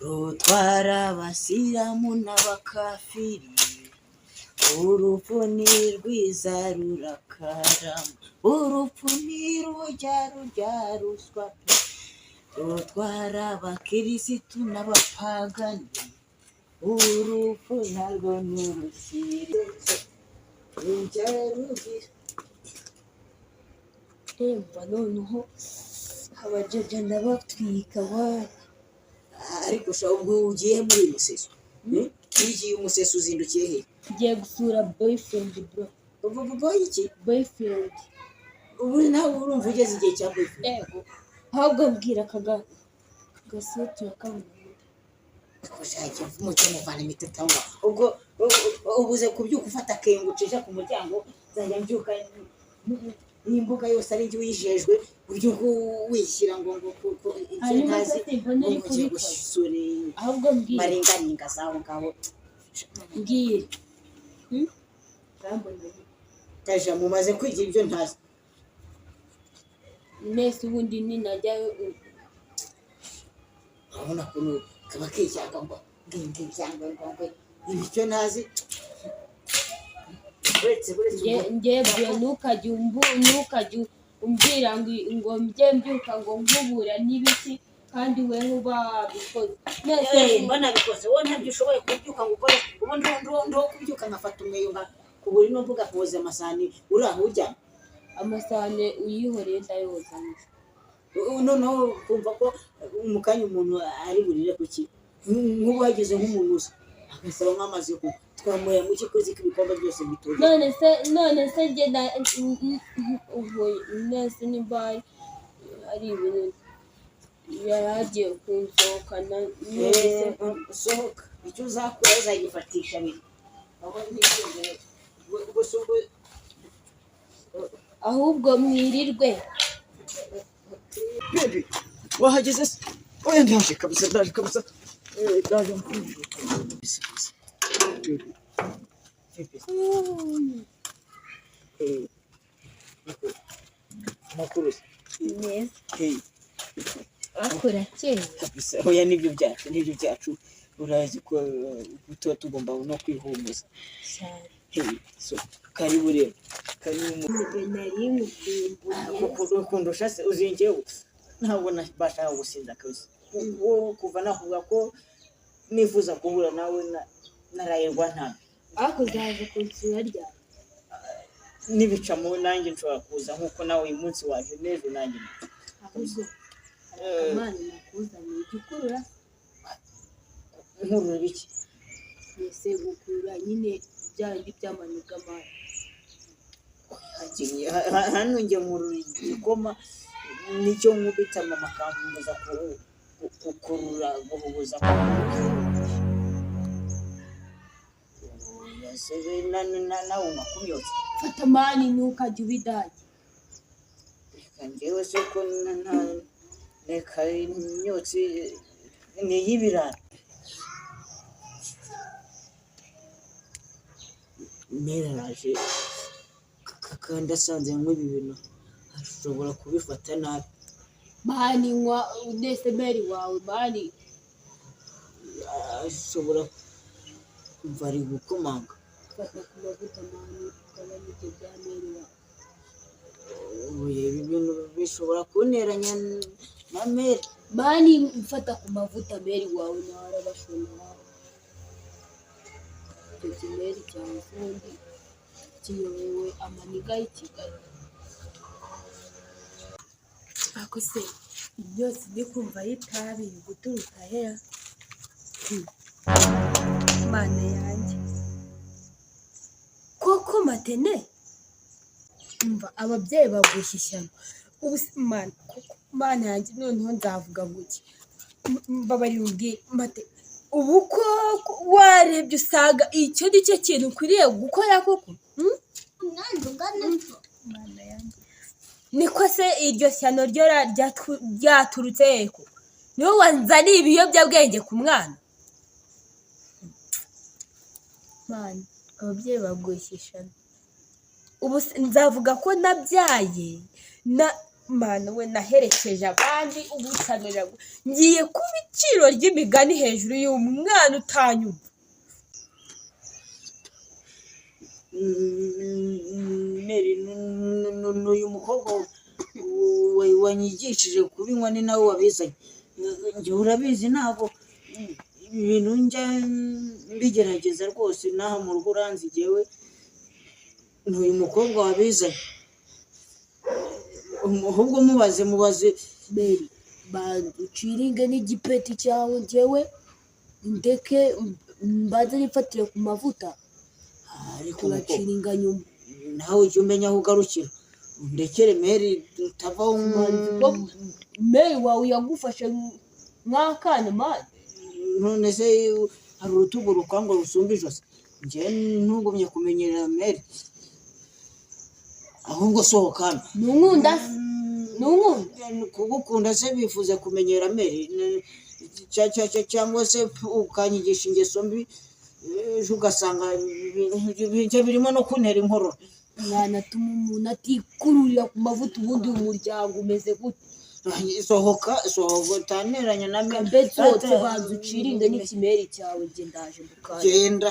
rutwara abasilamu n'abakafiri, urupfu ni rwiza rurakarama, urupfu ntirujya rurya ruswa pe, rutwara abakirisitu n'abapagani, urupfu narwo ni urusire rujya rugira. Remba noneho abajaja ndabatwika bana. Ariko sha ubwo ugiye muri museso ugiye umuseso uzindukiye he? Ngiye gusura boyfriend bro. Boy iki? Boyfriend. Ubu nawe urumva ugeze igihe cya boyfriend? Ego ahubwo mbwira kagasuti yakabona kushake umukene vana imitetawa ubwo ubuze kubyuka ufata kengo ucisha ku muryango zajya mbyuka n'imbuga yose ari njye uyijejwe buryo wishyira ngo ibyo ntazi ugiye gusure ahubwo mbwira maringaringa zaho ngaho mbwira kaja mumaze kwigira ibyo ntazi nese ubundi ninajyayo urabona kuno kaba kicyaka ngo ngingi cyangwa ngo ibyo ntazi ngebwe ntukajya umbwira ngo mbye mbyuka ngo nkubura n'ibiki kandi we uba wabikoze mbona bikoze wowe ntabyo ushoboye kubyuka ngo ukore ubu ndo kubyuka nkafata umweyunga ku buri no mvuga koza amasahani uraho ujya amasahane uyihoreye ndayoza noneho kumva ko umukanya umuntu ari burire kuki nk'ubu hageze nk'umuntu usa agasaba nk'amazi yo kunywa twamuye mu kikozi k'ibikombe byose bitoje none se njye ubu nese nibaye ari ibintu yaragiye kunsohokana sohoka icyo uzakora uzagifatisha biri ahubwo mwirirwe wahageze se oya ndaje kabisa ndaje makuru neza akora cyane kabisa oya nibyo byacu urazi ko tuba tugomba no kwihumuza so karibu rero kundusha se uzingewe ntabwo bashaka gusinza kabisa kuva navuga ko nifuza guhura nawe narayirwa nta ariko uzaza kunsura rya nibicamo nanjye nshobora kuza nkuko nawe uyu munsi waje n'ejo nanjye ahubwo amana nakuzaniye igikurura nkurura biki ese gukurura nyine byandi byamanuka amana hano njye nkurura igikoma nicyo nkubita mama akambuza gukurura guhubuza nawe umakumyotse fata mani ntukajya ubidage njyewe se ko reka imyotsi ni iy'ibirara neraje kandi asanze nk'ibi bintu ashobora kubifata nabi mani nywa nese meri wawe mani ashobora kumva ari gukomanga fata ku mavuta mani ukabona ibyo bya meri wawe ibi bintu bishobora kunteranya na meri mani mfata ku mavuta meri wawe nawe arabashona wawe icyo kimeri cyawe ubundi kiyobewe amaniga y'i Kigali ako se byose ndi kumva y'itabi guturuka hera mana yanjye koko matene umva ababyeyi bagushya ishyano ubu mana yanjye noneho nzavuga guki mbabarira umbwire mate ubu ko warebye usanga icyo ni cyo kintu ukwiriye gukora koko mana yanjye niko se iryo shyano ryo ryaturutse yeko niwe wanzaniye ibiyobyabwenge ku mwana mana ababyeyi bagushya ishyano ubu nzavuga ko nabyaye mana we naherekeje abandi ubusanira ngiye kuba iciro ry'imigani hejuru y'umwana utanyumva. Mary n'uyu mukobwa wanyigishije kubinywa ni nawe wabizanye. Njye urabizi ntabwo ibintu njya mbigerageza rwose n'aha mu rugo uranzi jyewe n'uyu mukobwa wabizanye. Ahubwo mubaze Mary banza uciringe n'igipeti cyawe njyewe ndeke mbanze nifatire ku mavuta ariko uraciringa nyuma. nawe ujya umenya aho ugarukira ndekere Mary utavaho Mary wawe yagufashe nk'akana mani. none se hari urutugu rukwangwa rusumba ijosi. njye ntugumye kumenyerera Mary ahubwo sohokana nunkunda kugukunda se bifuze kumenyera Mary cyangwa se ukanyigisha ingeso mbi ejo ugasanga ibyo birimo no kuntera inkorora. mwanatuma umuntu atikururira ku mavuta ubundi umuryango umeze gute. sohoka utaneranya na Mary mbese banza uciringe n'ikimeri cyawe njye ndaje mukanya. genda